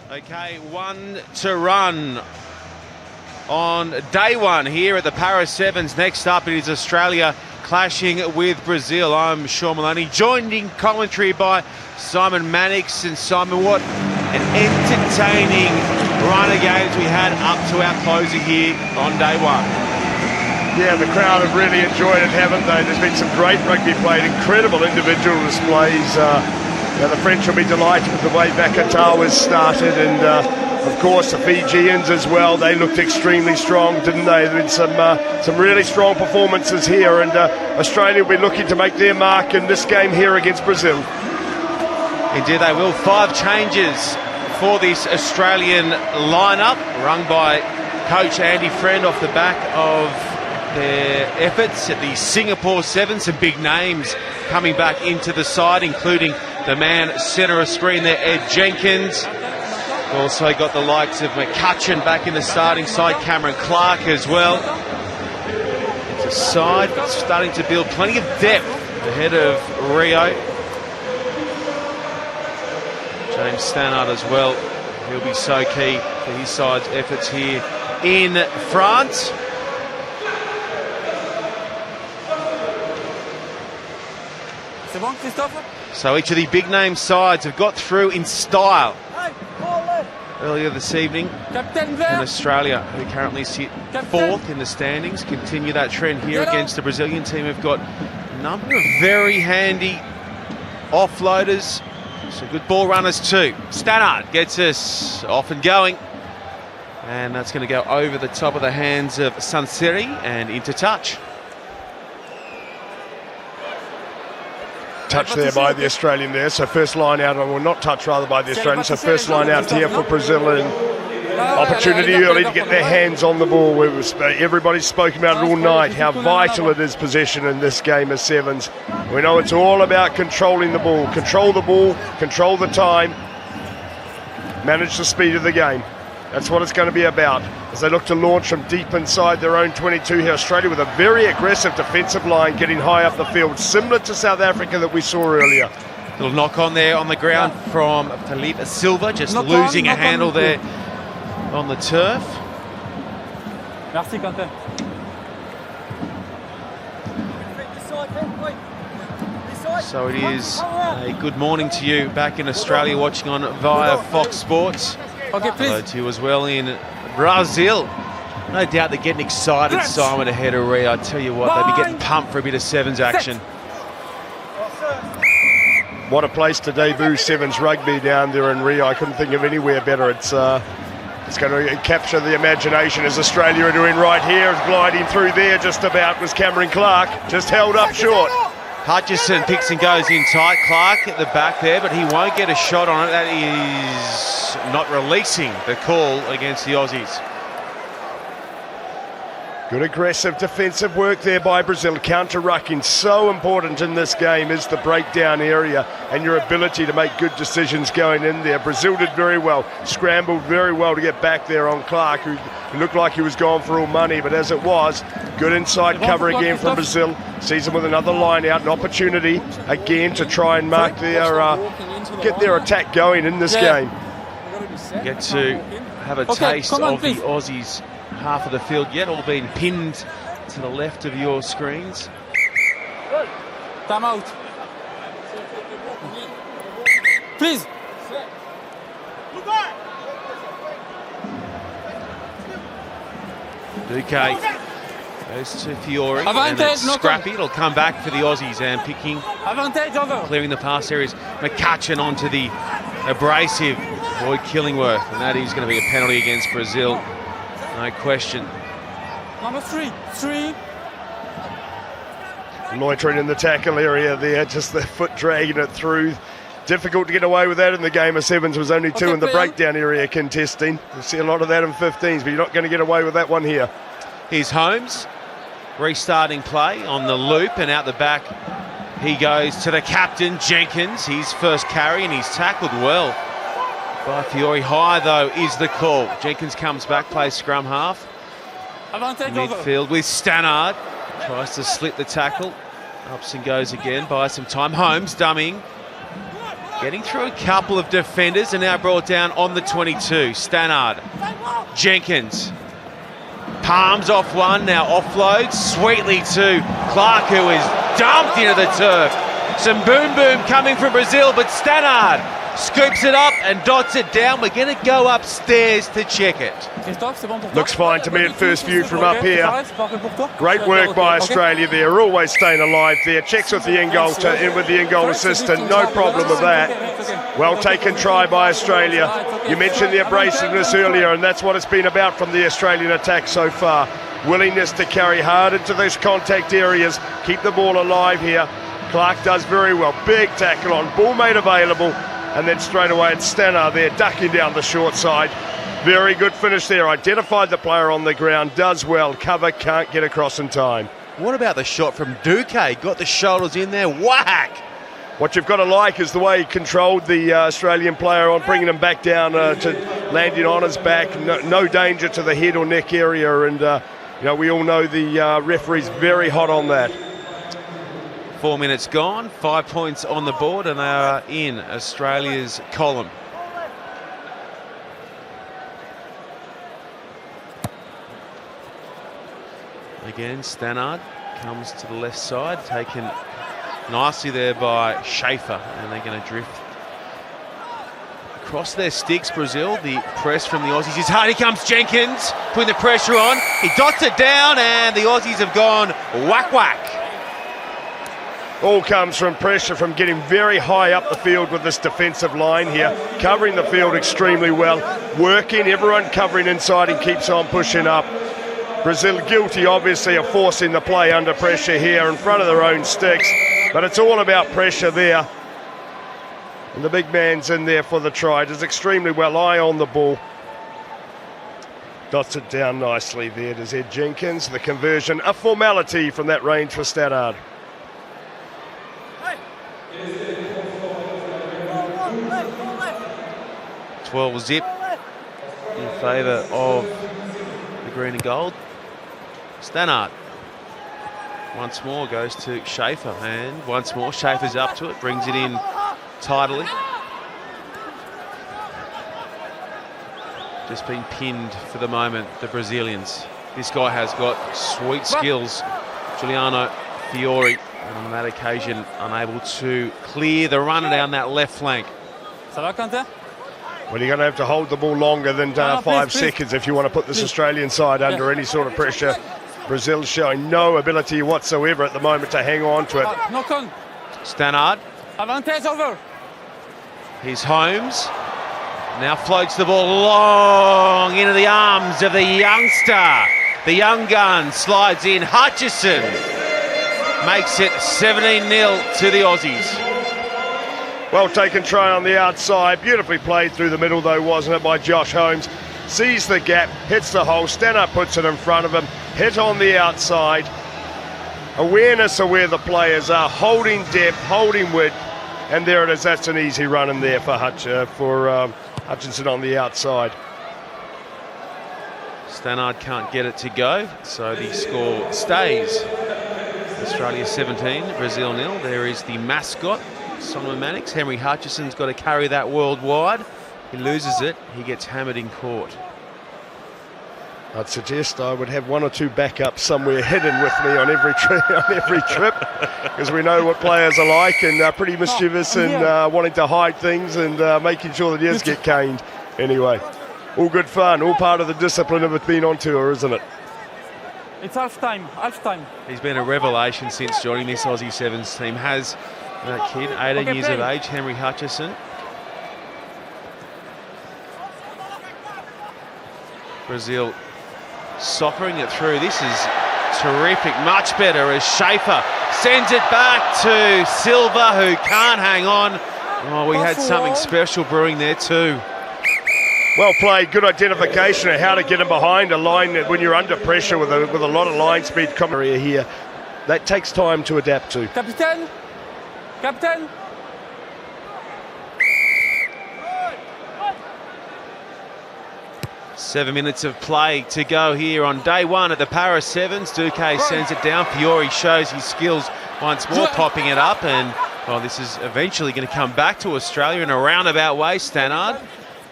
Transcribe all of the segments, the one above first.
Okay, one to run on day one here at the PlayRugby. Next up, it is Australia clashing with Brazil. I'm Sean Maloney, joined in commentary by Simon Mannix. And Simon, what an entertaining run of games we had up to our closer here on day one. Yeah, the crowd have really enjoyed it, haven't they? There's been some great rugby played, incredible individual displays. The French will be delighted with the way Vakatawa's started, and of course the Fijians as well. They looked extremely strong, didn't they? There been some really strong performances here, and Australia will be looking to make their mark in this game here against Brazil. Indeed they will. 5 changes for this Australian lineup, run by coach Andy Friend off the back of their efforts at the Singapore Sevens. Some big names coming back into the side, including the man centre of screen there, Ed Jenkins. Also got the likes of McCutcheon back in the starting side, Cameron Clark as well. It's a side that's starting to build plenty of depth ahead of Rio. James Stannard as well. He'll be so key for his side's efforts here in France. So each of the big name sides have got through in style earlier this evening. And Australia, who currently sit 4th in the standings, continue that trend here against the Brazilian team. Have got a number of very handy offloaders, some good ball runners too. Stannard gets us off and going, and that's going to go over the top of the hands of Sanseri and into touch. Touch there by the Australian there, so first line out, or not touch rather by the Australian, so first line out here for Brazil, and opportunity early to get their hands on the ball. Everybody's spoken about it all night, how vital it is possession in this game of sevens. We know it's all about controlling the ball, control the time, manage the speed of the game. That's what it's going to be about as they look to launch from deep inside their own 22 here. Australia with a very aggressive defensive line getting high up the field, similar to South Africa that we saw earlier. Little knock on there on the ground from Felipe Silva, just losing a handle there on the turf. Merci, Quentin. So it is a good morning to you back in Australia, watching on via Fox Sports. Okay, please. Hello to you as well in Brazil. No doubt they're getting excited, Simon, ahead of Rio. I tell you what, they'll be getting pumped for a bit of sevens action. What a place to debut sevens rugby down there in Rio. I couldn't think of anywhere better. It's going to capture the imagination, as Australia are doing right here. Gliding through there just about was Cameron Clark, just held up short. Hutchison picks and goes in tight. Clark at the back there, but he won't get a shot on it. That is not releasing the call against the Aussies. Good aggressive defensive work there by Brazil. Counter-rucking, so important in this game is the breakdown area and your ability to make good decisions going in there. Brazil did very well, scrambled very well to get back there on Clark, who looked like he was going for all money, but as it was, good inside cover again from Brazil. Sees him with another line out, an opportunity again to try and mark their, get their attack going in this game. Get to have a taste of the Aussies. Half of the field yet, all being pinned to the left of your screens. Time out. Please. Duque goes to Fiore, Advantage, and it's scrappy. It'll come back for the Aussies, and picking, Advantage over. clearing the pass areas. McCutcheon onto the abrasive Lloyd Killingworth, and that is going to be a penalty against Brazil. No question. Number 3. Loitering in the tackle area there, just the foot dragging it through. Difficult to get away with that in the game of sevens. Was only 2 in the breakdown area contesting. You see a lot of that in 15s, but you're not going to get away with that one here. Here's Holmes, restarting play on the loop, and out the back he goes to the captain, Jenkins. His first carry, and he's tackled well by Fiore. High, though, is the call. Jenkins comes back, plays scrum half. Midfield with Stannard. Tries to slip the tackle. Ups and goes again, buys some time. Holmes dummying. Getting through a couple of defenders and now brought down on the 22. Stannard, Jenkins, palms off one, now offloads sweetly to Clark, who is dumped into the turf. Some boom coming from Brazil, but Stannard scoops it up and dots it down. We're going to go upstairs to check it. Looks fine to me at first view from up here. Great work by Australia there, always staying alive there. Checks with the in-goal assistant, no problem with that. Well taken try by Australia. You mentioned the abrasiveness earlier, and that's what it's been about from the Australian attack so far. Willingness to carry hard into those contact areas, keep the ball alive here. Clark does very well, big tackle on, ball made available, and then straight away it's Stannard there, ducking down the short side. Very good finish there, identified the player on the ground, does well, cover can't get across in time. What about the shot from Duque? Got the shoulders in there, whack! What you've got to like is the way he controlled the Australian player on, bringing him back down to landing on his back. No danger to the head or neck area, and you know, we all know the referee's very hot on that. 4 minutes gone, 5 points on the board, and they are in Australia's column. Again, Stannard comes to the left side, taken nicely there by Schaefer, and they're going to drift across their sticks. Brazil, the press from the Aussies is hard. Here comes Jenkins, putting the pressure on. He dots it down, and the Aussies have gone whack. All comes from pressure, from getting very high up the field with this defensive line here, covering the field extremely well, working, everyone covering inside and keeps on pushing up. Brazil guilty, obviously, of forcing the play under pressure here in front of their own sticks, but it's all about pressure there. And the big man's in there for the try, does extremely well, eye on the ball. Dots it down nicely there to Ed Jenkins. The conversion, a formality from that range for Stannard. 12 zip in favour of the green and gold. Stannard once more goes to Schaefer, and once more Schaefer's up to it, brings it in tidily. Just been pinned for the moment, the Brazilians. This guy has got sweet skills, Giuliano Fiore, and on that occasion unable to clear the runner down that left flank. Well, you're going to have to hold the ball longer than 5 seconds if you want to put this Australian side under any sort of pressure. Brazil's showing no ability whatsoever at the moment to hang on to it. Stannard. Advantage over. Here's Holmes. Now floats the ball long into the arms of the youngster. The young gun slides in. Hutchison makes it 17-0 to the Aussies. Well taken try on the outside, beautifully played through the middle though, wasn't it, by Josh Holmes. Sees the gap, hits the hole, Stannard puts it in front of him, hit on the outside. Awareness of where the players are, holding depth, holding width, and there it is. That's an easy run in there for Hutchinson on the outside. Stannard can't get it to go, so the score stays. Australia 17, Brazil 0. There is the mascot, Solomon Mannix. Henry Hutchison's got to carry that worldwide. He loses it, he gets hammered in court. I'd suggest I would have 1 or 2 backups somewhere hidden with me on every trip, because we know what players are like, and pretty mischievous and wanting to hide things and making sure that ears get caned. Anyway, all good fun, all part of the discipline of it being on tour, isn't it? It's half time. He's been a revelation since joining this Aussie Sevens team. Has that kid, 18 years of age, Henry Hutchison. Brazil soccering it through. This is terrific, much better as Schaefer sends it back to Silva, who can't hang on. Oh, we had something special brewing there too. Well played, good identification of how to get him behind a line when you're under pressure with a lot of line speed area here. That takes time to adapt to. Captain. 7 minutes of play to go here on day one at the Paris Sevens. Duque sends it down. Fiore shows his skills once more, popping it up, and Well, this is eventually going to come back to Australia in a roundabout way. Stannard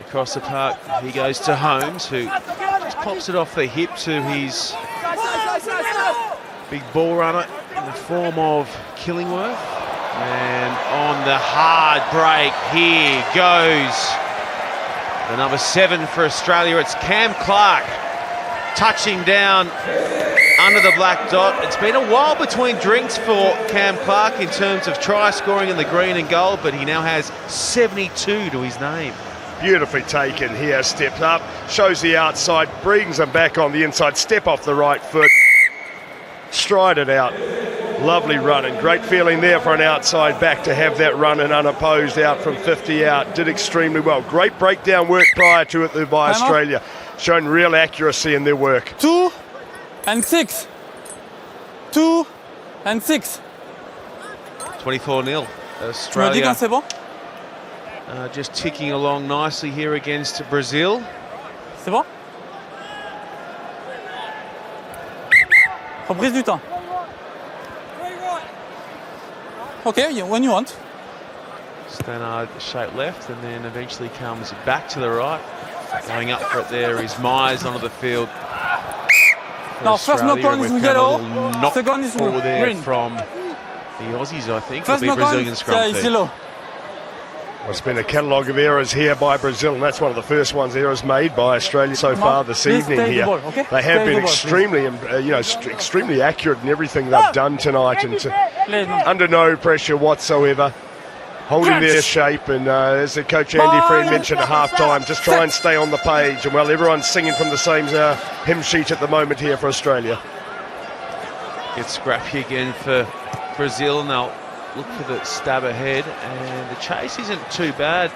across the park. He goes to Holmes, who just pops it off the hip to his big ball runner in the form of Killingworth. And on the hard break, here goes the number 7 for Australia. It's Cam Clark touching down under the black dot. It's been a while between drinks for Cam Clark in terms of try scoring in the green and gold, but he now has 72 to his name. Beautifully taken here, steps up, shows the outside, brings them back on the inside, step off the right foot, stride it out. Lovely run and great feeling there for an outside back to have that run and unopposed out from 50 out. Did extremely well. Great breakdown work prior to it by Australia. Shown real accuracy in their work. 2 and 6. 2 and 6. 24-0. Australia just ticking along nicely here against Brazil. C'est bon? Reprise du temps. Okay, when you want. Stannard shape left and then eventually comes back to the right. Going up for it there is Myers onto the field. Now, first knock on is yellow, second is green. From the Aussies, I think. First It'll be knock Brazilian on scrum is team. yellow. It's been a catalogue of errors here by Brazil, and that's one of the first errors made by Australia so far this evening here. Okay? They have been extremely, extremely accurate in everything they've done tonight, and under no pressure whatsoever, holding their shape. And as the coach Andy Friend mentioned at half-time, just try and stay on the page. And well, everyone's singing from the same hymn sheet at the moment here for Australia. Gets scrappy again for Brazil, and they'll look for the stab ahead, and the chase isn't too bad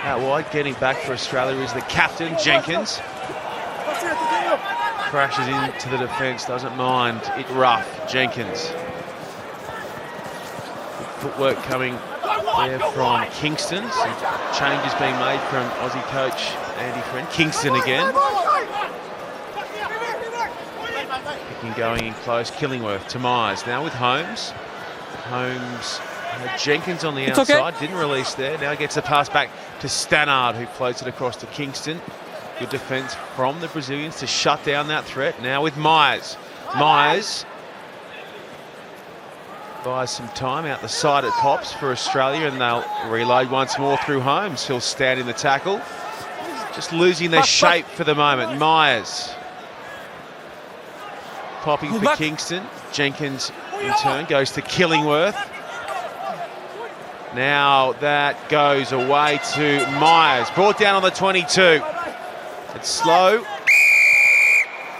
out wide. Getting back for Australia is the captain, Jenkins. Crashes into the defence, doesn't mind it rough. Jenkins. Good footwork coming there from Kingston. Some changes being made from Aussie coach Andy Friend. Kingston again. Picking going in close. Killingworth to Myers. Now with Holmes. Holmes had Jenkins on the outside, didn't release there. Now gets the pass back to Stannard, who floats it across to Kingston. Good defence from the Brazilians to shut down that threat. Now with Myers. Myers buys some time out the side. It pops for Australia, and they'll reload once more through Holmes. He'll stand in the tackle. Just losing their shape for the moment. Myers popping for Kingston. Jenkins in turn goes to Killingworth. Now that goes away to Myers. Brought down on the 22. It's slow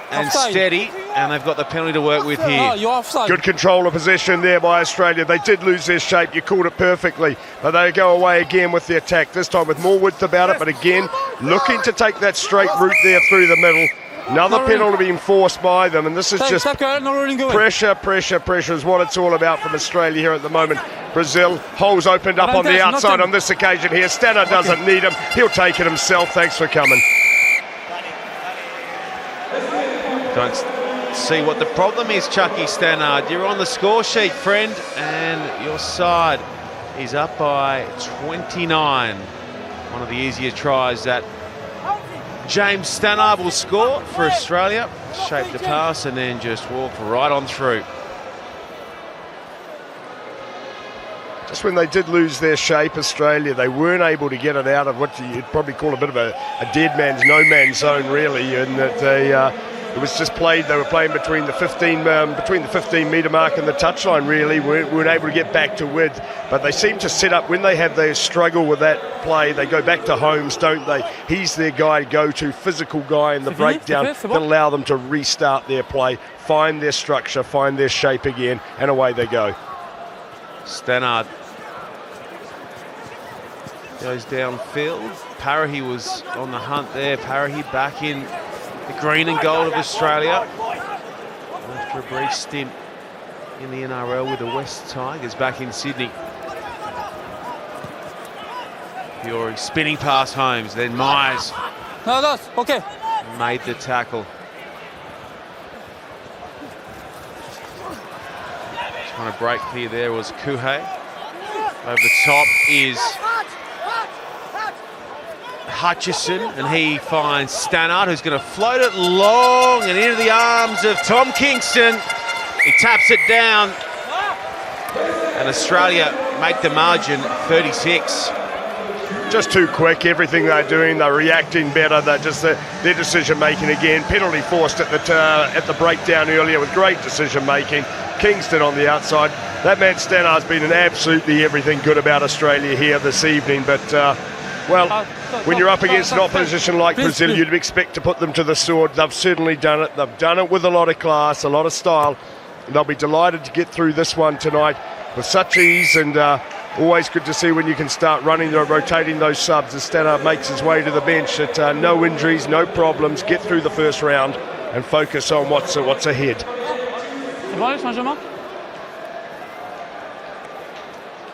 and steady, and they've got the penalty to work with here. You're offside. Good control of possession there by Australia. They did lose their shape. You called it perfectly. But they go away again with the attack, this time with more width about it. But again, looking to take that straight route there through the middle. Another penalty being forced by them, and this is just pressure, pressure, pressure is what it's all about from Australia here at the moment. Brazil, holes opened up on the outside on this occasion here. Stannard doesn't need him. He'll take it himself. Thanks for coming. Don't see what the problem is, Chucky Stannard. You're on the score sheet, friend, and your side is up by 29. One of the easier tries that James Stannard will score for Australia. Shape the pass and then just walk right on through. Just when they did lose their shape, Australia, they weren't able to get it out of what you'd probably call a bit of a dead man's, no man's zone, really, and that it was just played. They were playing between the 15-metre mark and the touchline. Really, weren't able to get back to width. But they seem to set up when they have their struggle with that play. They go back to Holmes, don't they? He's their guy to go to, physical guy in the breakdown that allow them to restart their play, find their structure, find their shape again, and away they go. Stannard goes downfield. Parahy was on the hunt there. Parahy back in the green and gold of Australia after a brief stint in the NRL with the West Tigers back in Sydney. Fiore spinning past Holmes, then Myers made the tackle. Trying to break clear there was Kuhei. Over the top is Hutchison, and he finds Stannard, who's going to float it long and into the arms of Tom Kingston. He taps it down, and Australia make the margin 36. Just too quick, everything they're doing, they're reacting better, they're just their decision making again. Penalty forced at the breakdown earlier with great decision making. Kingston on the outside. That man Stannard's been an absolutely everything good about Australia here this evening, but well, when you're up against an opposition like Brazil, you'd expect to put them to the sword. They've certainly done it. They've done it with a lot of class, a lot of style. They'll be delighted to get through this one tonight with such ease, and always good to see when you can start running or rotating those subs as Stannard makes his way to the bench at no injuries, no problems, get through the first round and focus on what's ahead.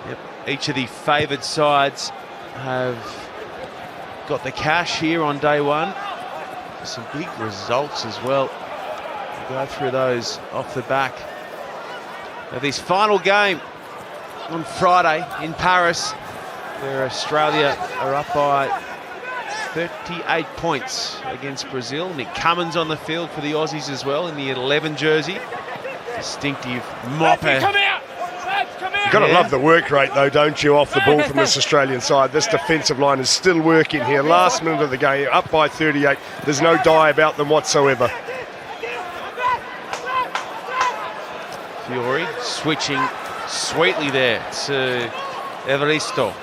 Yep. Each of the favoured sides have got the cash here on day one. Some big results as well. We'll go through those off the back of this final game on Friday in Paris, where Australia are up by 38 points against Brazil. Nick Cummins on the field for the Aussies as well in the 11 jersey. Distinctive mopper. You've got to love the work rate though, don't you, off the ball from this Australian side. This defensive line is still working here. Last minute of the game, up by 38. There's no die about them whatsoever. Fiore switching sweetly there to Evaristo.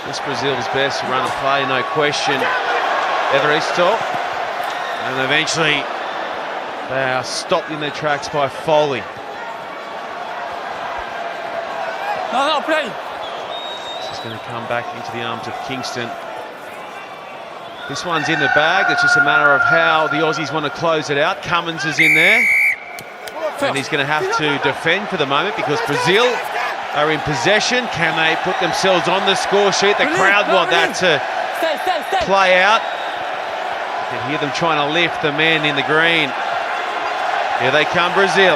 Just Brazil's best run and play, no question. Evaristo. And eventually they are stopped in their tracks by Foley. No, play. This is going to come back into the arms of Kingston. This one's in the bag. It's just a matter of how the Aussies want to close it out. Cummins is in there. And he's going to have to defend for the moment because Brazil are in possession. Can they put themselves on the score sheet? The crowd want that to play out. You can hear them trying to lift the men in the green. Here they come, Brazil.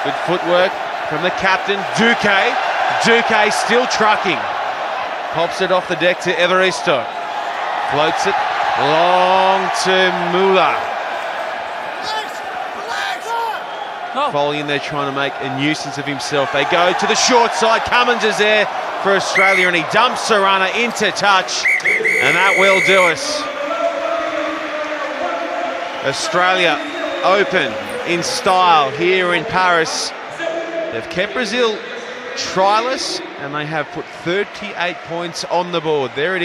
Good footwork from the captain, Duque. Duque still trucking. Pops it off the deck to Evaristo. Floats it long to Muller. Foley in there trying to make a nuisance of himself. They go to the short side. Cummins is there for Australia and he dumps the runner into touch. And that will do us. Australia open in style here in Paris. They've kept Brazil tryless and they have put 38 points on the board. There it is.